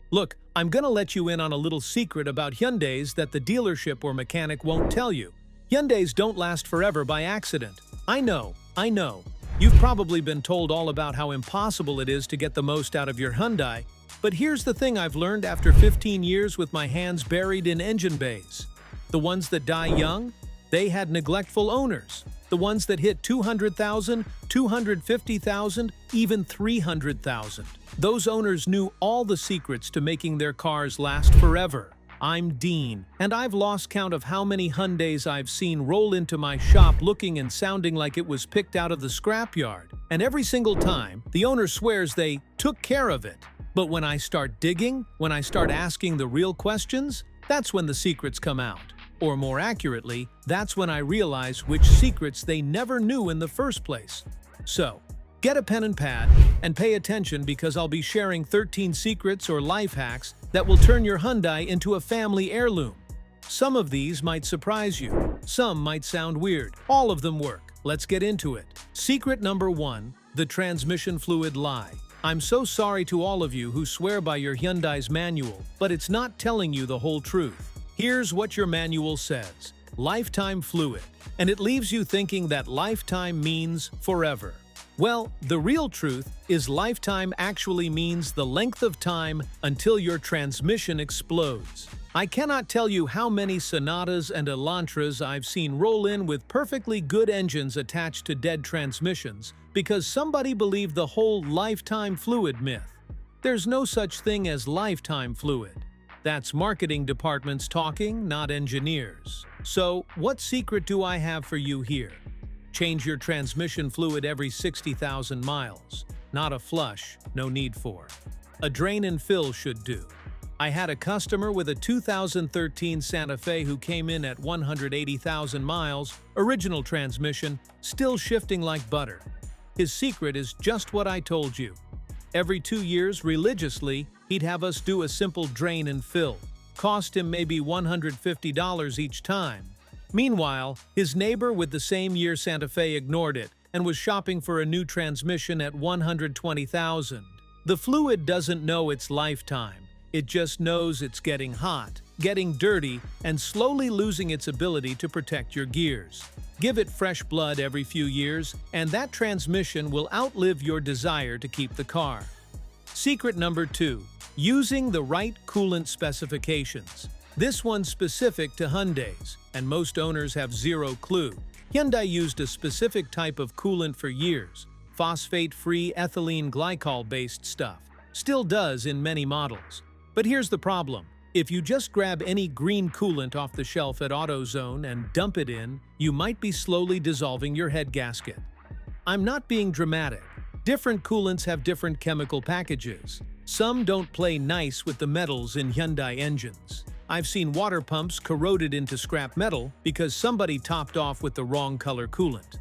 Look, I'm gonna let you in on a little secret about Hyundais that the dealership or mechanic won't tell you. Hyundais don't last forever by accident. I know. You've probably been told all about how impossible it is to get the most out of your Hyundai, but here's the thing I've learned after 15 years with my hands buried in engine bays. The ones that die young, they had neglectful owners. The ones that hit 200,000, 250,000, even 300,000. Those owners knew all the secrets to making their cars last forever. I'm Dean, and I've lost count of how many Hyundais I've seen roll into my shop looking and sounding like it was picked out of the scrapyard. And every single time, the owner swears they took care of it. But when I start digging, when I start asking the real questions, that's when the secrets come out. Or more accurately, that's when I realize which secrets they never knew in the first place. So, get a pen and pad and pay attention because I'll be sharing 13 secrets or life hacks that will turn your Hyundai into a family heirloom. Some of these might surprise you. Some might sound weird. All of them work. Let's get into it. Secret number 1, the transmission fluid lie. I'm so sorry to all of you who swear by your Hyundai's manual, but it's not telling you the whole truth. Here's what your manual says. Lifetime fluid. And it leaves you thinking that lifetime means forever. Well, the real truth is lifetime actually means the length of time until your transmission explodes. I cannot tell you how many Sonatas and Elantras I've seen roll in with perfectly good engines attached to dead transmissions because somebody believed the whole lifetime fluid myth. There's no such thing as lifetime fluid. That's marketing departments talking, not engineers. So, what secret do I have for you here? Change your transmission fluid every 60,000 miles. Not a flush, no need for. A drain and fill should do. I had a customer with a 2013 Santa Fe who came in at 180,000 miles, original transmission, still shifting like butter. His secret is just what I told you. Every 2 years, religiously, he'd have us do a simple drain and fill. Cost him maybe $150 each time. Meanwhile, his neighbor with the same year Santa Fe ignored it and was shopping for a new transmission at $120,000. The fluid doesn't know its lifetime. It just knows it's getting hot, getting dirty, and slowly losing its ability to protect your gears. Give it fresh blood every few years, and that transmission will outlive your desire to keep the car. Secret number 2. Using the right coolant specifications. This one's specific to Hyundais, and most owners have zero clue. Hyundai used a specific type of coolant for years, phosphate-free ethylene glycol-based stuff. Still does in many models. But here's the problem. If you just grab any green coolant off the shelf at AutoZone and dump it in, you might be slowly dissolving your head gasket. I'm not being dramatic. Different coolants have different chemical packages. Some don't play nice with the metals in Hyundai engines. I've seen water pumps corroded into scrap metal because somebody topped off with the wrong color coolant.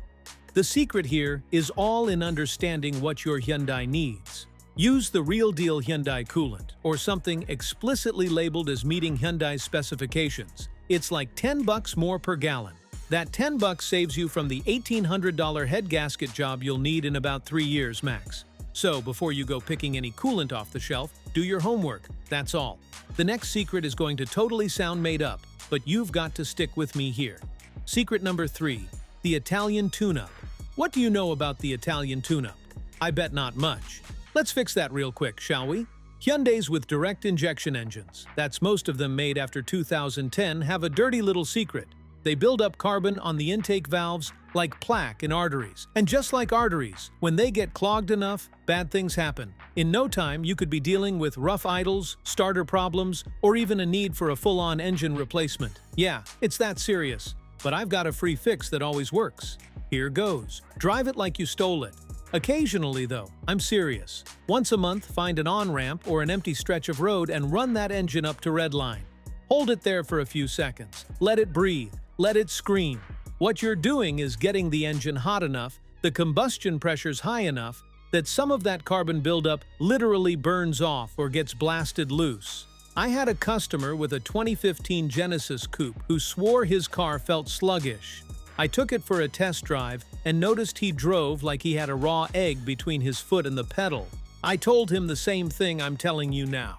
The secret here is all in understanding what your Hyundai needs. Use the real deal Hyundai coolant, or something explicitly labeled as meeting Hyundai's specifications. It's like $10 more per gallon. That $10 saves you from the $1,800 head gasket job you'll need in about 3 years max. So before you go picking any coolant off the shelf, do your homework, that's all. The next secret is going to totally sound made up, but you've got to stick with me here. Secret number 3, the Italian tuneup. What do you know about the Italian tuneup? I bet not much. Let's fix that real quick, shall we? Hyundais with direct injection engines, that's most of them made after 2010, have a dirty little secret. They build up carbon on the intake valves like plaque in arteries. And just like arteries, when they get clogged enough, bad things happen. In no time, you could be dealing with rough idles, starter problems, or even a need for a full-on engine replacement. Yeah, it's that serious. But I've got a free fix that always works. Here goes. Drive it like you stole it. Occasionally, though, I'm serious. Once a month, find an on-ramp or an empty stretch of road and run that engine up to redline. Hold it there for a few seconds. Let it breathe. Let it scream. What you're doing is getting the engine hot enough, the combustion pressure's high enough, that some of that carbon buildup literally burns off or gets blasted loose. I had a customer with a 2015 Genesis Coupe who swore his car felt sluggish. I took it for a test drive and noticed he drove like he had a raw egg between his foot and the pedal. I told him the same thing I'm telling you now.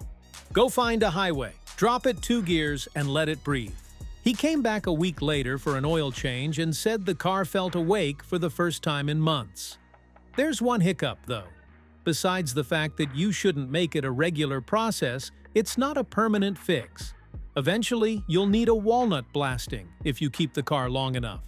Go find a highway, drop it 2 gears, and let it breathe. He came back a week later for an oil change and said the car felt awake for the first time in months. There's one hiccup, though. Besides the fact that you shouldn't make it a regular process, it's not a permanent fix. Eventually, you'll need a walnut blasting if you keep the car long enough.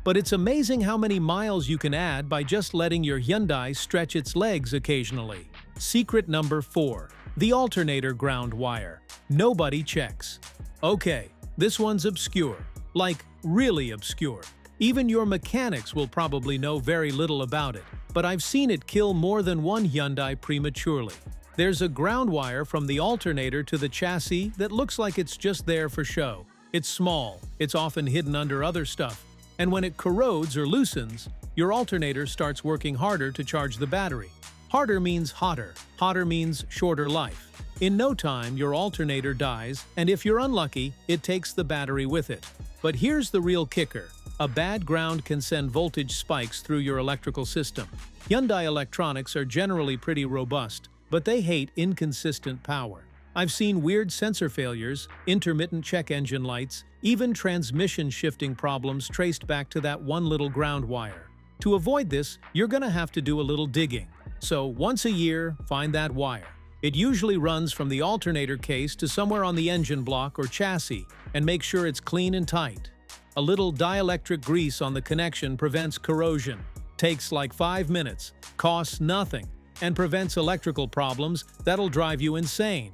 But it's amazing how many miles you can add by just letting your Hyundai stretch its legs occasionally. Secret number 4. The alternator ground wire. Nobody checks. Okay, this one's obscure. Like, really obscure. Even your mechanics will probably know very little about it, but I've seen it kill more than one Hyundai prematurely. There's a ground wire from the alternator to the chassis that looks like it's just there for show. It's small, it's often hidden under other stuff, and when it corrodes or loosens, your alternator starts working harder to charge the battery. Harder means hotter. Hotter means shorter life. In no time, your alternator dies, and if you're unlucky, it takes the battery with it. But here's the real kicker. A bad ground can send voltage spikes through your electrical system. Hyundai electronics are generally pretty robust, but they hate inconsistent power. I've seen weird sensor failures, intermittent check engine lights, even transmission shifting problems traced back to that one little ground wire. To avoid this, you're gonna have to do a little digging. So once a year, find that wire. It usually runs from the alternator case to somewhere on the engine block or chassis, and make sure it's clean and tight. A little dielectric grease on the connection prevents corrosion. Takes like 5 minutes, costs nothing, and prevents electrical problems that'll drive you insane.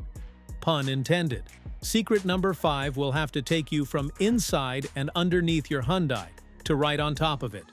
Pun intended. Secret number 5 will have to take you from inside and underneath your Hyundai to right on top of it.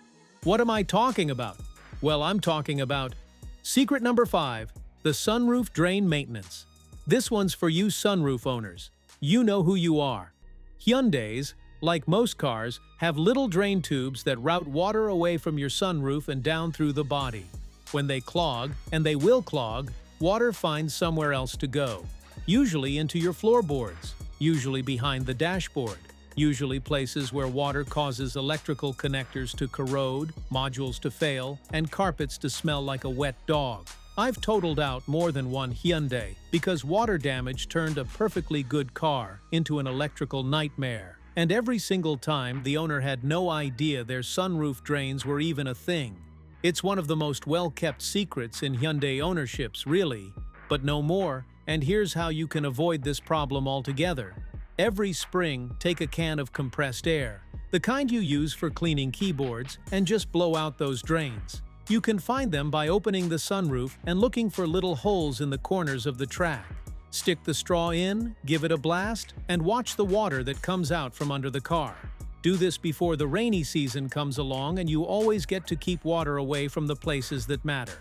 What am I talking about? Well, I'm talking about secret number 5, the sunroof drain maintenance. This one's for you sunroof owners. You know who you are. Hyundais, like most cars, have little drain tubes that route water away from your sunroof and down through the body. When they clog, and they will clog, water finds somewhere else to go. Usually into your floorboards, usually behind the dashboard, usually places where water causes electrical connectors to corrode, modules to fail, and carpets to smell like a wet dog. I've totaled out more than one Hyundai because water damage turned a perfectly good car into an electrical nightmare. And every single time, the owner had no idea their sunroof drains were even a thing. It's one of the most well-kept secrets in Hyundai ownerships, really, but no more, and here's how you can avoid this problem altogether. Every spring, take a can of compressed air, the kind you use for cleaning keyboards, and just blow out those drains. You can find them by opening the sunroof and looking for little holes in the corners of the track. Stick the straw in, give it a blast, and watch the water that comes out from under the car. Do this before the rainy season comes along and you always get to keep water away from the places that matter.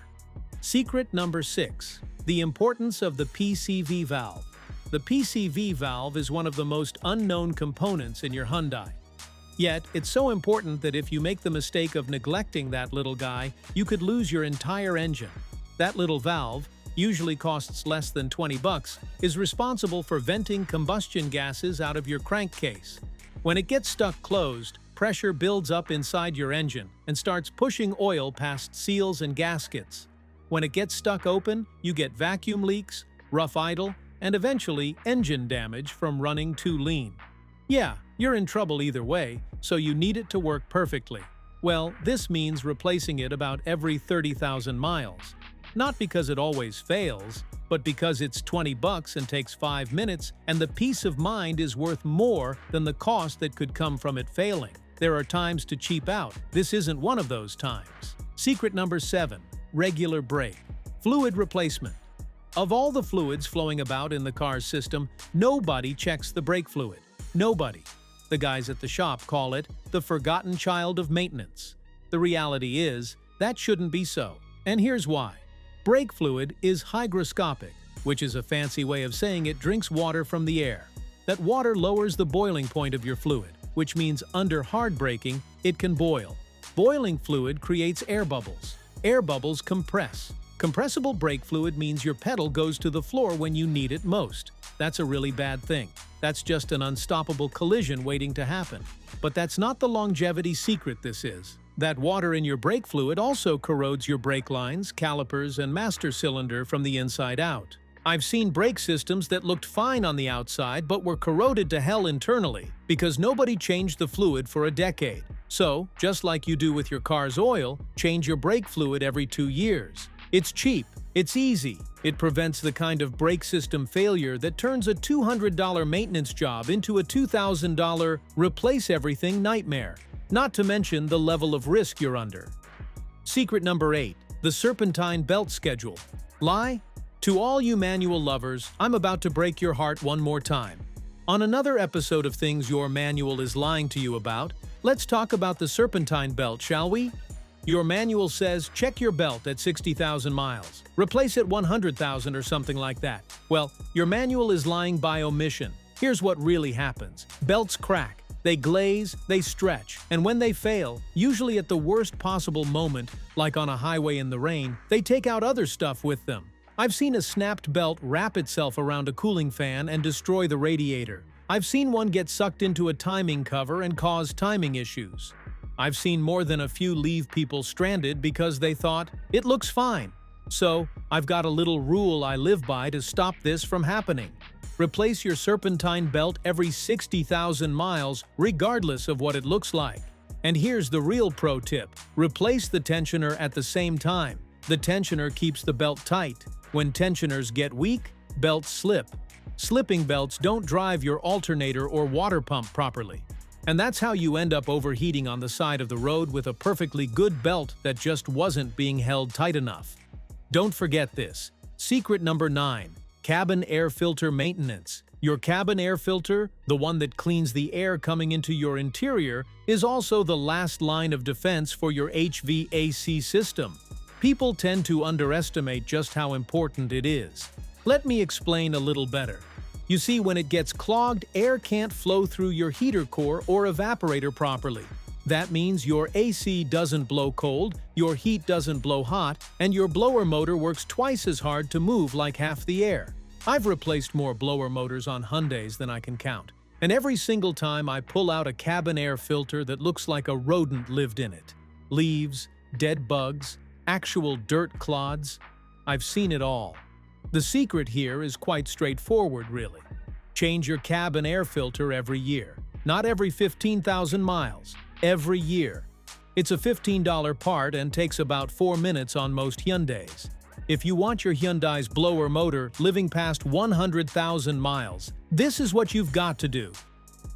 Secret number 6. The importance of the PCV valve. The PCV valve is one of the most unknown components in your Hyundai. Yet, it's so important that if you make the mistake of neglecting that little guy, you could lose your entire engine. That little valve, usually costs less than $20, is responsible for venting combustion gases out of your crankcase. When it gets stuck closed, pressure builds up inside your engine and starts pushing oil past seals and gaskets. When it gets stuck open, you get vacuum leaks, rough idle, and eventually engine damage from running too lean. Yeah, you're in trouble either way, so you need it to work perfectly. Well, this means replacing it about every 30,000 miles. Not because it always fails, but because it's $20 and takes 5 minutes, and the peace of mind is worth more than the cost that could come from it failing. There are times to cheap out. This isn't one of those times. Secret number 7. Regular brake. Fluid replacement. Of all the fluids flowing about in the car's system, nobody checks the brake fluid. Nobody. The guys at the shop call it the forgotten child of maintenance. The reality is, that shouldn't be so. And here's why. Brake fluid is hygroscopic, which is a fancy way of saying it drinks water from the air. That water lowers the boiling point of your fluid, which means under hard braking, it can boil. Boiling fluid creates air bubbles. Air bubbles compress. Compressible brake fluid means your pedal goes to the floor when you need it most. That's a really bad thing. That's just an unstoppable collision waiting to happen. But that's not the longevity secret this is. That water in your brake fluid also corrodes your brake lines, calipers, and master cylinder from the inside out. I've seen brake systems that looked fine on the outside but were corroded to hell internally because nobody changed the fluid for a decade. So, just like you do with your car's oil, change your brake fluid every 2 years. It's cheap, it's easy, it prevents the kind of brake system failure that turns a $200 maintenance job into a $2,000 replace-everything nightmare, not to mention the level of risk you're under. Secret number 8. The Serpentine belt schedule. Lie? To all you manual lovers, I'm about to break your heart one more time. On another episode of Things Your Manual is Lying to You About, let's talk about the Serpentine belt, shall we? Your manual says check your belt at 60,000 miles. Replace it 100,000 or something like that. Well, your manual is lying by omission. Here's what really happens. Belts crack, they glaze, they stretch, and when they fail, usually at the worst possible moment, like on a highway in the rain, they take out other stuff with them. I've seen a snapped belt wrap itself around a cooling fan and destroy the radiator. I've seen one get sucked into a timing cover and cause timing issues. I've seen more than a few leave people stranded because they thought, it looks fine. So, I've got a little rule I live by to stop this from happening. Replace your Serpentine belt every 60,000 miles, regardless of what it looks like. And here's the real pro tip. Replace the tensioner at the same time. The tensioner keeps the belt tight. When tensioners get weak, belts slip. Slipping belts don't drive your alternator or water pump properly. And that's how you end up overheating on the side of the road with a perfectly good belt that just wasn't being held tight enough. Don't forget this. Secret number 9. Cabin air filter maintenance. Your cabin air filter, the one that cleans the air coming into your interior, is also the last line of defense for your HVAC system. People tend to underestimate just how important it is. Let me explain a little better. You see, when it gets clogged, air can't flow through your heater core or evaporator properly. That means your AC doesn't blow cold, your heat doesn't blow hot, and your blower motor works twice as hard to move like half the air. I've replaced more blower motors on Hyundais than I can count, and every single time I pull out a cabin air filter that looks like a rodent lived in it. Leaves, dead bugs, actual dirt clods. I've seen it all. The secret here is quite straightforward, really. Change your cabin air filter every year. Not every 15,000 miles. Every year. It's a $15 part and takes about 4 minutes on most Hyundais. If you want your Hyundai's blower motor living past 100,000 miles, this is what you've got to do.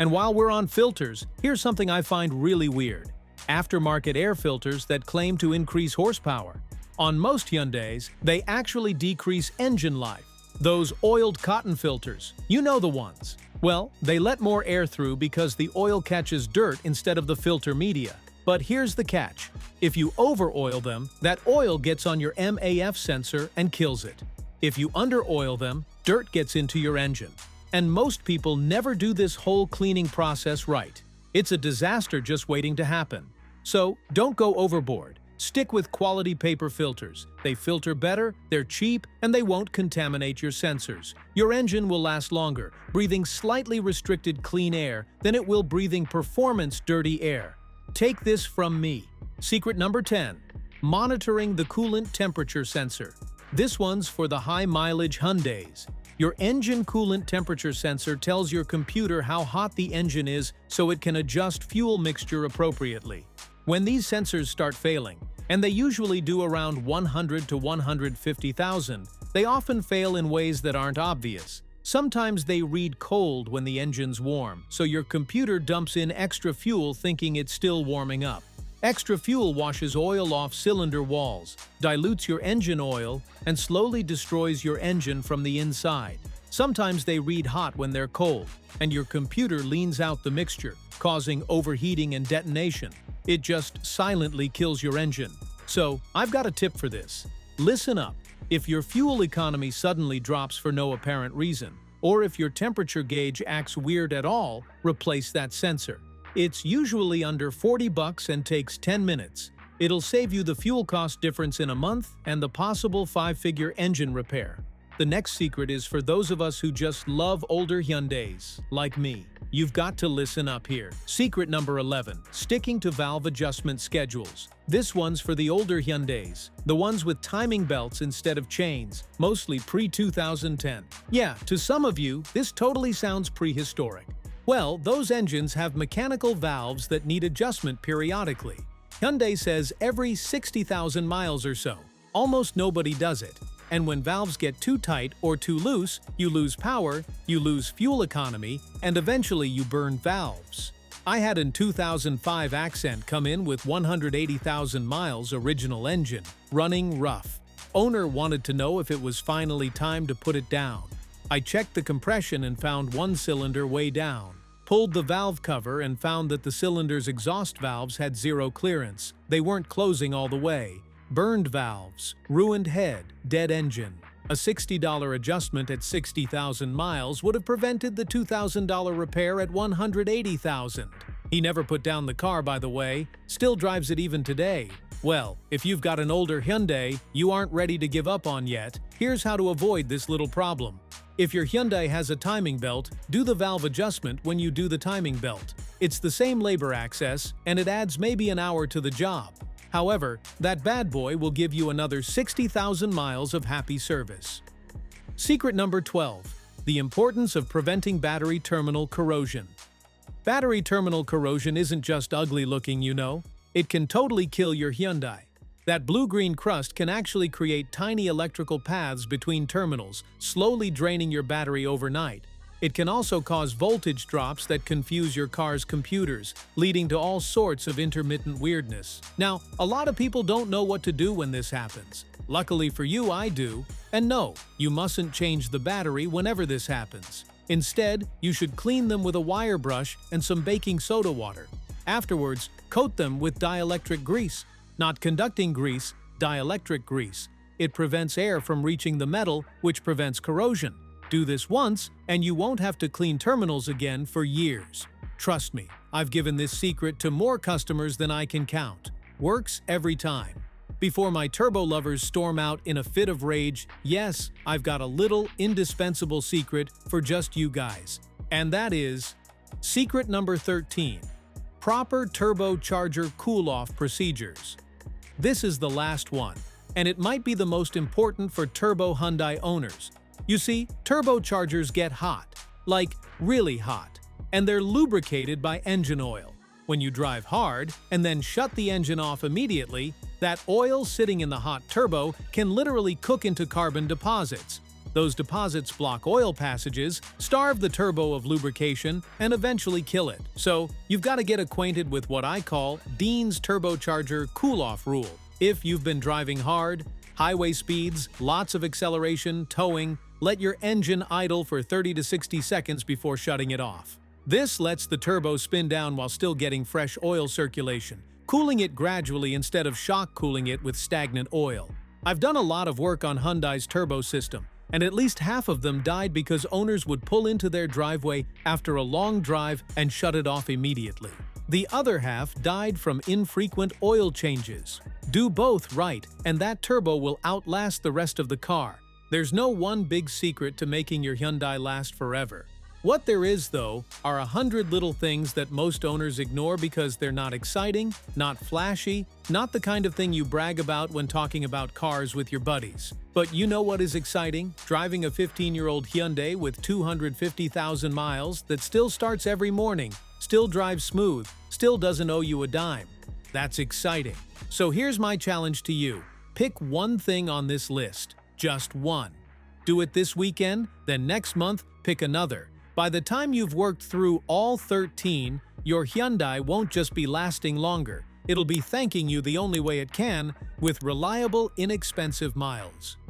And while we're on filters, here's something I find really weird. Aftermarket air filters that claim to increase horsepower. On most Hyundais, they actually decrease engine life. Those oiled cotton filters, you know the ones. Well, they let more air through because the oil catches dirt instead of the filter media. But here's the catch. If you over-oil them, that oil gets on your MAF sensor and kills it. If you under-oil them, dirt gets into your engine. And most people never do this whole cleaning process right. It's a disaster just waiting to happen. So, don't go overboard. Stick with quality paper filters. They filter better, they're cheap, and they won't contaminate your sensors. Your engine will last longer, breathing slightly restricted clean air than it will breathing performance dirty air. Take this from me. Secret number 10. Monitoring the coolant temperature sensor. This one's for the high-mileage Hyundais. Your engine coolant temperature sensor tells your computer how hot the engine is so it can adjust fuel mixture appropriately. When these sensors start failing, and they usually do around 100 to 150,000, they often fail in ways that aren't obvious. Sometimes they read cold when the engine's warm, so your computer dumps in extra fuel thinking it's still warming up. Extra fuel washes oil off cylinder walls, dilutes your engine oil, and slowly destroys your engine from the inside. Sometimes they read hot when they're cold, and your computer leans out the mixture, causing overheating and detonation. It just silently kills your engine. So, I've got a tip for this. Listen up. If your fuel economy suddenly drops for no apparent reason, or if your temperature gauge acts weird at all, replace that sensor. It's usually under $40 and takes 10 minutes. It'll save you the fuel cost difference in a month and the possible 5-figure engine repair. The next secret is for those of us who just love older Hyundais, like me. You've got to listen up here. Secret number 11. Sticking to valve adjustment schedules. This one's for the older Hyundais, the ones with timing belts instead of chains, mostly pre-2010. Yeah, to some of you, this totally sounds prehistoric. Well, those engines have mechanical valves that need adjustment periodically. Hyundai says every 60,000 miles or so. Almost nobody does it. And when valves get too tight or too loose, you lose power, you lose fuel economy, and eventually you burn valves. I had a 2005 Accent come in with 180,000 miles original engine, running rough. Owner wanted to know if it was finally time to put it down. I checked the compression and found one cylinder way down. Pulled the valve cover and found that the cylinder's exhaust valves had zero clearance. They weren't closing all the way. Burned valves, ruined head, dead engine. A $60 adjustment at 60,000 miles would have prevented the $2,000 repair at 180,000. He never put down the car, by the way, still drives it even today. Well, if you've got an older Hyundai you aren't ready to give up on yet, here's how to avoid this little problem. If your Hyundai has a timing belt, do the valve adjustment when you do the timing belt. It's the same labor access, and it adds maybe an hour to the job. However, that bad boy will give you another 60,000 miles of happy service. Secret number 12. The importance of preventing battery terminal corrosion. Battery terminal corrosion isn't just ugly looking, you know. It can totally kill your Hyundai. That blue-green crust can actually create tiny electrical paths between terminals, slowly draining your battery overnight. It can also cause voltage drops that confuse your car's computers, leading to all sorts of intermittent weirdness. Now, a lot of people don't know what to do when this happens. Luckily for you, I do. And no, you mustn't change the battery whenever this happens. Instead, you should clean them with a wire brush and some baking soda water. Afterwards, coat them with dielectric grease. Not conducting grease, dielectric grease. It prevents air from reaching the metal, which prevents corrosion. Do this once, and you won't have to clean terminals again for years. Trust me, I've given this secret to more customers than I can count. Works every time. Before my turbo lovers storm out in a fit of rage, yes, I've got a little indispensable secret for just you guys. And that is secret number 13. Proper turbocharger cool-off procedures. This is the last one, and it might be the most important for turbo Hyundai owners. You see, turbochargers get hot, like really hot, and they're lubricated by engine oil. When you drive hard and then shut the engine off immediately, that oil sitting in the hot turbo can literally cook into carbon deposits. Those deposits block oil passages, starve the turbo of lubrication, and eventually kill it. So, you've got to get acquainted with what I call Dean's turbocharger cool-off rule. If you've been driving hard, highway speeds, lots of acceleration, towing, let your engine idle for 30 to 60 seconds before shutting it off. This lets the turbo spin down while still getting fresh oil circulation, cooling it gradually instead of shock cooling it with stagnant oil. I've done a lot of work on Hyundai's turbo system, and at least half of them died because owners would pull into their driveway after a long drive and shut it off immediately. The other half died from infrequent oil changes. Do both right, and that turbo will outlast the rest of the car. There's no one big secret to making your Hyundai last forever. What there is, though, are 100 little things that most owners ignore because they're not exciting, not flashy, not the kind of thing you brag about when talking about cars with your buddies. But you know what is exciting? Driving a 15-year-old Hyundai with 250,000 miles that still starts every morning, still drives smooth, still doesn't owe you a dime. That's exciting. So here's my challenge to you. Pick one thing on this list. Just one. Do it this weekend, then next month, pick another. By the time you've worked through all 13, your Hyundai won't just be lasting longer. It'll be thanking you the only way it can, with reliable, inexpensive miles.